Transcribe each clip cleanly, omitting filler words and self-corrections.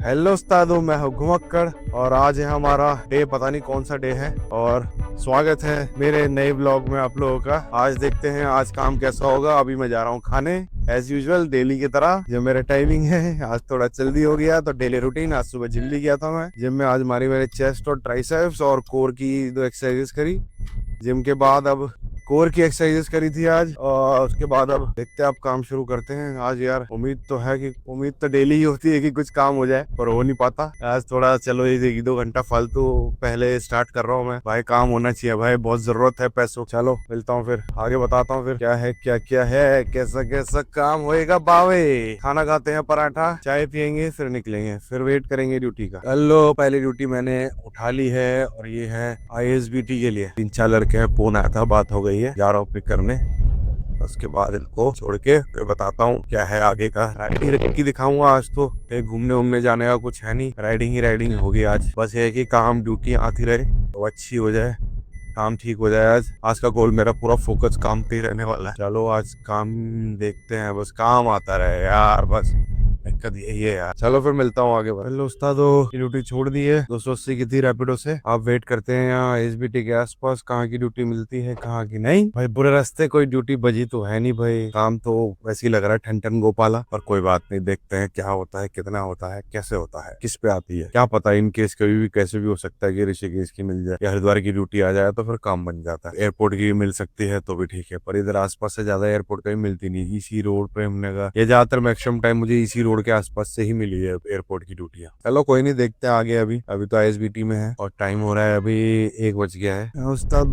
Hello उस्तादो, मैं हूँ घुमक्कड़ और आज है हमारा डे, पता नहीं कौन सा डे है। और स्वागत है मेरे नए ब्लॉग में आप लोगों का। आज देखते हैं आज काम कैसा होगा। अभी मैं जा रहा हूँ खाने, एज यूजुअल डेली की तरह जो मेरा टाइमिंग है। आज थोड़ा जल्दी हो गया तो डेली रूटीन। आज सुबह जल्दी गया था मैं जिम में। आज मारी मैंने चेस्ट और ट्राइसेप्स और कोर की 2 एक्सरसाइजेस करी। जिम के बाद अब कोर की एक्सरसाइजेस करी थी आज, और उसके बाद अब देखते हैं, अब काम शुरू करते हैं आज। यार उम्मीद तो डेली ही होती है कि कुछ काम हो जाए, पर हो नहीं पाता। आज थोड़ा चलो ये 1-2 घंटा फालतू पहले स्टार्ट कर रहा हूँ मैं। भाई काम होना चाहिए भाई, बहुत जरूरत है पैसों। चलो मिलता हूँ फिर, आगे बताता हूँ फिर क्या है क्या क्या है, कैसा कैसा काम होएगा बावे। खाना खाते हैं, पराठा चाय पियेंगे, फिर निकलेंगे, फिर वेट करेंगे ड्यूटी का। हेलो, पहली ड्यूटी मैंने उठा ली है और ये है ISBT के लिए। 3-4 लड़के हैं, फोन आया था, बात हो गई है, जा रहा हूँ पिक करने। उसके बाद इनको छोड़ के फिर बताता हूँ क्या है आगे का। राइडिंग की दिखाऊंगा आज तो। कहीं घूमने उमने जाने का कुछ है नहीं, राइडिंग ही राइडिंग होगी आज। बस ये है कि काम ड्यूटी आती रहे तो अच्छी हो जाए, काम ठीक हो जाए। आज का गोल मेरा पूरा फोकस काम पे ही रहने वाला है। चलो आज काम देखते हैं, बस काम आता रहे यार, बस दिक्कत यही है यार। चलो फिर मिलता हूँ आगे। हेलो उस्तादो, ड्यूटी छोड़ दी है, 280 की थी रैपिडो से। आप वेट करते हैं यहाँ ISBT के आसपास, कहाँ की ड्यूटी मिलती है कहाँ की नहीं। भाई बुरे रास्ते कोई ड्यूटी बजी तो है नहीं भाई। काम तो वैसे ही लग रहा है ठन ठन गोपाला, पर कोई बात नहीं, देखते हैं क्या होता है, कितना होता है, कैसे होता है, किस पे आती है, क्या पता। इन केस कभी भी कैसे भी हो सकता है कि ऋषिकेश की मिल जाए या हरिद्वार की ड्यूटी आ जाए तो फिर काम बन जाता है। एयरपोर्ट की मिल सकती है तो भी ठीक है, पर इधर आसपास से ज्यादा एयरपोर्ट कहीं मिलती नहीं। इसी रोड पे हमने का, ये ज्यादातर मैक्सिमम टाइम मुझे इसी रोड के आसपास से ही मिली है एयरपोर्ट की ड्यूटियां। चलो कोई नहीं, देखते हैं आगे। अभी तो ISBT में है और टाइम हो रहा है अभी 1 बज गया है उस्ताद।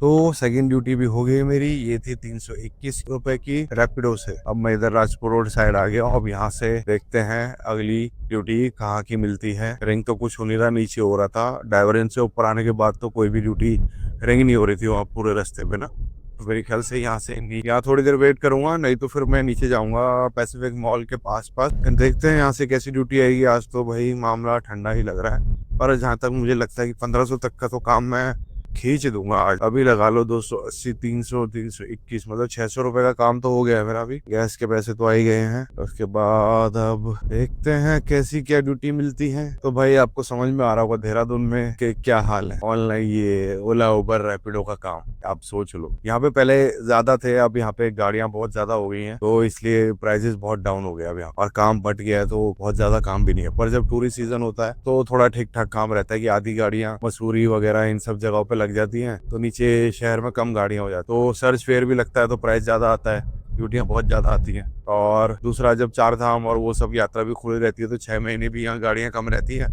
तो सेकंड ड्यूटी भी हो गई मेरी। ये थी 321 रुपए की रैपिडो से। अब मैं इधर राजपुर रोड साइड आ गया हूँ। अब यहाँ से देखते हैं अगली ड्यूटी कहाँ की मिलती है। रिंग तो कुछ हो नहीं रहा, नीचे हो रहा था। डाइवर्जन से ऊपर आने के बाद तो कोई भी ड्यूटी रिंग नहीं हो रही थी वहाँ पूरे रास्ते पे ना। तो मेरे ख्याल से यहाँ से यहाँ थोड़ी देर वेट करूंगा, नहीं तो फिर मैं नीचे जाऊंगा पैसिफिक मॉल के पास पास। देखते हैं यहाँ से कैसी ड्यूटी आएगी। आज तो भाई मामला ठंडा ही लग रहा है, पर जहां तक मुझे लगता है कि 1500 तक का तो काम मैं खींच दूंगा आज। अभी लगा लो 280, 300, 321, मतलब 600 रुपए का काम तो हो गया है मेरा। अभी गैस के पैसे तो आ ही गए हैं। उसके बाद अब देखते हैं कैसी क्या ड्यूटी मिलती है। तो भाई आपको समझ में आ रहा होगा देहरादून में कि क्या हाल है। ऑनलाइन ये ओला उबर रैपिडो का काम आप सोच लो, यहाँ पे पहले ज्यादा थे, अब यहाँ पे गाड़ियां बहुत ज्यादा हो गई हैं, तो इसलिए प्राइसेस बहुत डाउन हो गया अब यहाँ, और काम बढ़ गया है, तो बहुत ज्यादा काम भी नहीं है। पर जब टूरिस्ट सीजन होता है तो थोड़ा ठीक ठाक काम रहता है कि आधी गाड़ियां मसूरी वगैरह इन सब जगहों पे लग जाती हैं, तो नीचे शहर में कम गाड़ियां हो जाती, तो सर्च फेयर भी लगता है, तो प्राइस ज्यादा आता है, ड्यूटियां बहुत ज्यादा आती हैं। और दूसरा, जब 4 धाम और वो सब यात्रा भी खुली रहती है तो 6 महीने भी यहाँ गाड़ियां कम रहती हैं,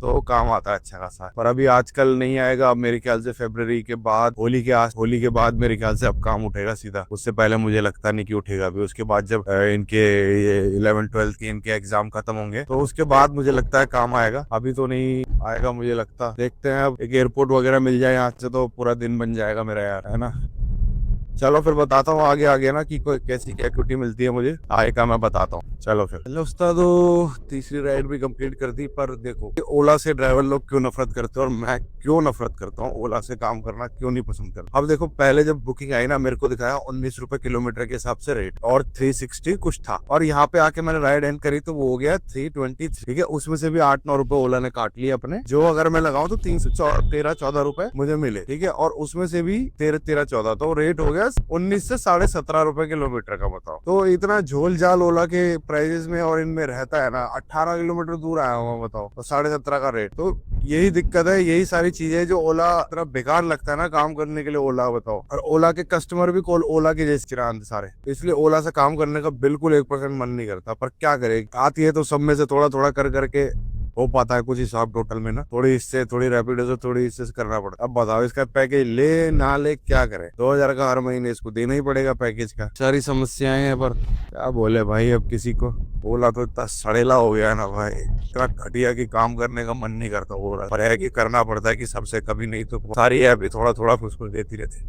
तो काम आता है अच्छा खासा। पर अभी आजकल नहीं आएगा। अब मेरे ख्याल से फरवरी के बाद, होली के बाद मेरे ख्याल से अब काम उठेगा सीधा। उससे पहले मुझे लगता नहीं कि उठेगा। अभी उसके बाद जब इनके ये 11-12 के इनके एग्जाम खत्म होंगे तो उसके बाद मुझे लगता है काम आएगा। अभी तो नहीं आएगा मुझे लगता। देखते हैं, अब एक एयरपोर्ट वगैरह मिल जाए यहाँ से तो पूरा दिन बन जाएगा मेरा यार, है ना। चलो फिर बताता हूँ आगे आगे ना कि कोई कैसी क्या एक्टिविटी मिलती है मुझे, आगे का मैं बताता हूँ। चलो फिर। हेलो उस्तादो, तीसरी राइड भी कंप्लीट कर दी। पर देखो, ओला से ड्राइवर लोग क्यों नफरत करते हैं और मैं क्यों नफरत करता हूँ, ओला से काम करना क्यों नहीं पसंद करता। अब देखो, पहले जब बुकिंग आई ना, मेरे को दिखाया 19 रुपए किलोमीटर के हिसाब से रेट, और 360 कुछ था, और यहाँ पे आके मैंने राइड एंड करी तो वो हो गया 323। ठीक है, उसमें से भी 8-9 रुपए ओला ने काट लिए अपने, जो अगर मैं लगाऊं तो 13-14 रुपए मुझे मिले। ठीक है, और उसमें से भी 13-14, तो रेट हो गया 19 से 17.5 रुपए किलोमीटर का। बताओ, तो इतना झोल झाल ओला के प्राइजेस में और इनमें रहता है ना। 18 किलोमीटर दूर आया हुआ, बताओ, तो 17.5 का रेट। तो यही दिक्कत है, यही सारी चीजें जो ओला तरफ बेकार लगता है ना काम करने के लिए ओला। बताओ, और ओला के कस्टमर भी ओला के जैसे चिरांद सारे, इसलिए ओला से काम करने का बिल्कुल 1% मन नहीं करता। पर क्या करे, आती है तो सब में से थोड़ा थोड़ा कर करके हो पाता है कुछ हिसाब टोटल में ना। थोड़ी इससे, थोड़ी रैपिडो से, थोड़ी इससे करना पड़ता है। अब बताओ, इसका पैकेज ले ना ले क्या करे, 2000 का हर महीने इसको देना ही पड़ेगा पैकेज का। सारी समस्याएं हैं, पर क्या बोले भाई अब किसी को। ओला तो इतना सड़ेला हो गया है ना भाई, इतना घटिया कि काम करने का मन नहीं करता ओला। पर है कि करना पड़ता है कि सबसे कभी नहीं तो सारी ऐप थोड़ा थोड़ा कुछ कुछ देती रहती।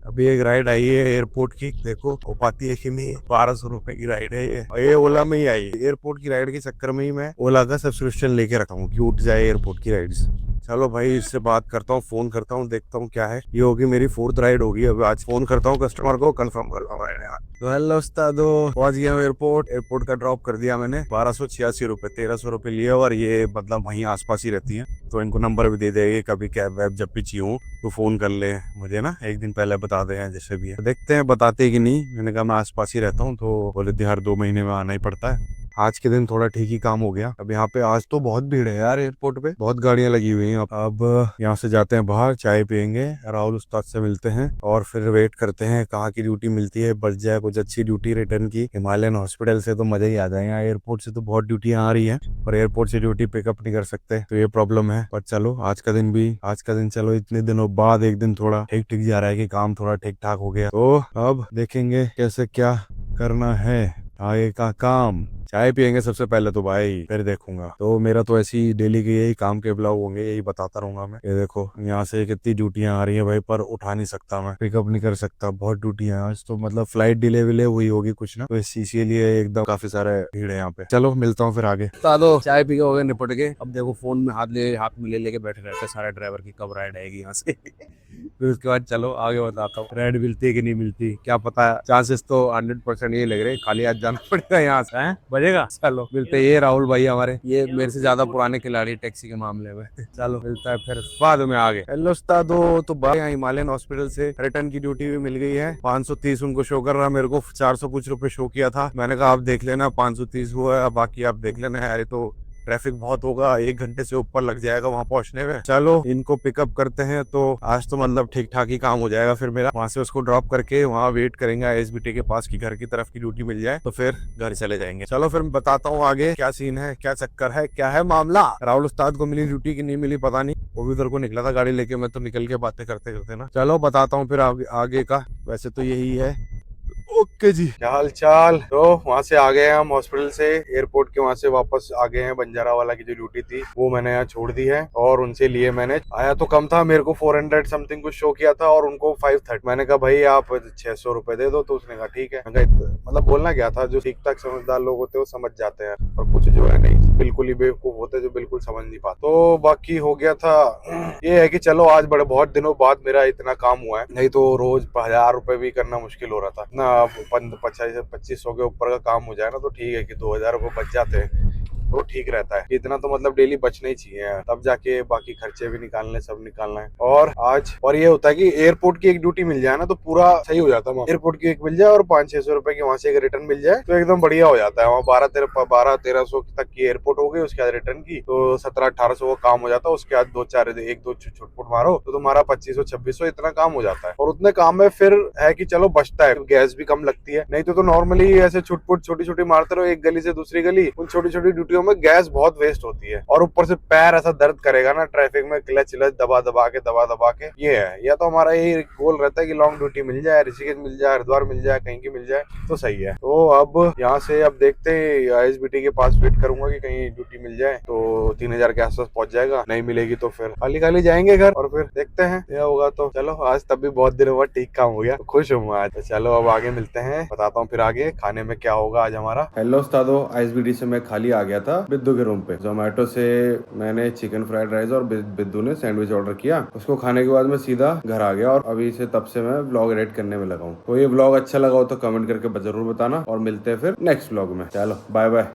अभी एक राइड आई है एयरपोर्ट की, देखो हो पाती है कि नहीं। 1200 रुपए की राइड है ये, और ये ओला में ही आई है। एयरपोर्ट की राइड के चक्कर में ही मैं ओला का सब्सक्रिप्शन लेके रखा हूँ कि उठ जाए एयरपोर्ट की राइड्स। चलो भाई इससे बात करता हूँ, फोन करता हूँ, देखता हूँ क्या है। ये होगी मेरी 4th राइड होगी। अब आज फोन करता हूँ कस्टमर को, कंफर्म कर रहा हूँ। तो हेलो उस्तादो, पहुंच गया हूँ एयरपोर्ट। एयरपोर्ट का ड्रॉप कर दिया मैंने। 1286 रुपए, 1300 रुपए लिए। और ये मतलब वहीं आसपास ही रहती है, तो इनको नंबर भी दे देंगे। कभी कैब वैब जब भी चाहिए हो तो फोन कर ले मुझे ना, एक दिन पहले बता दे जैसे भी है। देखते हैं बताते हैं कि नहीं। मैंने कहा मैं आसपास ही रहता हूँ, तो बोले थे हर 2 महीने में आना ही पड़ता है। आज के दिन थोड़ा ठीक ही काम हो गया। अब यहाँ पे आज तो बहुत भीड़ है यार, एयरपोर्ट पे बहुत गाड़ियां लगी हुई हैं। अब यहाँ से जाते हैं बाहर, चाय पियेंगे, राहुल उस्ताद से मिलते हैं और फिर वेट करते हैं कहाँ की ड्यूटी मिलती है। बच जाए कुछ अच्छी ड्यूटी रिटर्न की। हिमालयन हॉस्पिटल से तो मजा ही आ जाए। यहाँ एयरपोर्ट से तो बहुत ड्यूटियां आ रही है, पर एयरपोर्ट से ड्यूटी पिकअप नहीं कर सकते, तो ये प्रॉब्लम है। पर चलो आज का दिन चलो, इतने दिनों बाद एक दिन थोड़ा ठीक ठीक जा रहा है कि काम थोड़ा ठीक ठाक हो गया। तो अब देखेंगे कैसे क्या करना है आगे का काम। चाय पियेंगे सबसे पहले तो भाई, फिर देखूंगा। तो मेरा तो ऐसी डेली के यही काम के ब्लॉग होंगे, यही बताता रहूंगा मैं। ये देखो यहाँ से कितनी ड्यूटियां आ रही है भाई, पर उठा नहीं सकता मैं, पिकअप नहीं कर सकता। बहुत ड्यूटियां आज तो, मतलब फ्लाइट डिले विले हुई होगी कुछ ना, तो इस चीज के लिए एकदम काफी सारे भीड़ है यहाँ पे। चलो मिलता हूँ फिर आगे। दो चाय पी के हो गए निपट के। अब देखो फोन में हाथ में लेके बैठे रहते हैं सारे ड्राइवर की, कब राइड आएगी यहाँ से। फिर उसके बाद चलो आगे बताता हूँ राइड मिलती है कि नहीं मिलती, क्या पता। चांसेस तो 100% ये लग रहे, खाली आज जाना पड़ेगा यहाँ से। बजेगा, चलो मिलते हैं। ये राहुल भाई हमारे, ये मेरे से ज्यादा पुराने खिलाड़ी टैक्सी के मामले में। चलो मिलता है फिर बाद में आगे। हेलो उस्तादो, तो भाई यहाँ हिमालयन हॉस्पिटल से रिटर्न की ड्यूटी भी मिल गई है। 530 उनको शो कर रहा, मेरे को 400 कुछ रुपए शो किया था। मैंने कहा आप देख लेना 530 हुआ है, बाकी आप देख लेना। यार तो ट्रैफिक बहुत होगा, 1 घंटे से ऊपर लग जाएगा वहां पहुंचने में। चलो इनको पिकअप करते हैं, तो आज तो मतलब ठीक ठाक ही काम हो जाएगा। फिर मेरा वहां से उसको ड्रॉप करके वहां वेट करेंगे आईएसबीटी के पास की घर की तरफ की ड्यूटी मिल जाए, तो फिर घर चले जाएंगे। चलो फिर बताता हूँ आगे क्या सीन है, क्या चक्कर है, क्या है मामला। राहुल उस्ताद को मिली ड्यूटी की नहीं मिली पता नहीं, वो भी उधर को निकला था गाड़ी लेके। मैं तो निकल के बातें करते करते ना, चलो बताता हूँ फिर आगे का। वैसे तो यही है। ओके जी, क्या हाल चाल। तो वहां से आ गए हम हॉस्पिटल से, एयरपोर्ट के वहां से वापस आ गए हैं। बंजारा वाला की जो ड्यूटी थी वो मैंने यहाँ छोड़ दी है, और उनसे लिए मैंने। आया तो कम था, मेरे को 400 समथिंग कुछ शो किया था, और उनको 530। मैंने कहा भाई आप 600 रुपए दे दो, तो उसने कहा ठीक है। मतलब बोलना क्या था, जो ठीक ठाक समझदार लोग होते हैं वो समझ जाते हैं, और कुछ जो है नहीं बिल्कुल ही बेवकूफ होते जो बिल्कुल समझ नहीं पाते। तो बाकी हो गया था। ये है कि चलो आज बड़े बहुत दिनों बाद मेरा इतना काम हुआ है, नहीं तो रोज 1000 रुपए भी करना मुश्किल हो रहा था ना। 2500 के ऊपर का काम हो जाए ना तो ठीक है, कि 2000 रुपए बच जाते हैं तो ठीक रहता है। इतना तो मतलब डेली बचना ही चाहिए, तब जाके बाकी खर्चे भी निकालने, सब निकालना है। और ये होता है कि एयरपोर्ट की एक ड्यूटी मिल जाए ना तो पूरा सही हो जाता है। एयरपोर्ट की एक मिल जाए और 500-600 रुपए की वहां से एक रिटर्न मिल जाए तो एकदम बढ़िया हो जाता है। वहाँ 1200-1300 तक की एयरपोर्ट हो गई, उसके बाद रिटर्न की तो 1700-1800 का काम हो जाता है। उसके बाद 1-2 छुटपुट मारो तो तुम्हारा 2500-2600 इतना काम हो जाता है। और उतने काम में फिर है कि चलो बचता है, गैस भी कम लगती है। नहीं तो नॉर्मली ऐसे छुटपुट छोटी छोटी मारते रहो एक गली से दूसरी गली, उन छोटी छोटी ड्यूटियों में गैस बहुत वेस्ट होती है। और ऊपर से पैर ऐसा दर्द करेगा ना ट्रैफिक में, क्लच दबा दबा के। ये है, या तो हमारा यही गोल रहता है कि लॉन्ग ड्यूटी मिल जाए, ऋषिकेश मिल जाए, हरिद्वार मिल जाए, कहीं की मिल जाए तो सही है। तो अब यहाँ से अब देखते हैं, आईएसबीटी के पास वेट करूंगा कि कहीं ड्यूटी मिल जाए तो 3000 के आसपास पहुंच जाएगा। नहीं मिलेगी तो फिर खाली खाली जाएंगे घर, और फिर देखते हैं यह होगा। तो चलो आज तब भी बहुत दिनों बाद ठीक काम हो गया, खुश हूँ आज। तो चलो अब आगे मिलते हैं, बताता हूँ फिर आगे खाने में क्या होगा आज हमारा। हेलो उस्तादो, आईएसबीटी से मैं खाली आ गया था बिद्दू के रूम पे। जोमेटो से मैंने चिकन फ्राइड राइस और बिद्दू ने सैंडविच ऑर्डर किया। उसको खाने के बाद मैं सीधा घर आ गया, और अभी से तब से मैं व्लॉग एडिट करने में लगा हूँ। तो ये व्लॉग अच्छा लगा हो तो कमेंट करके जरूर बताना, और मिलते हैं फिर नेक्स्ट व्लॉग में। चलो बाय बाय।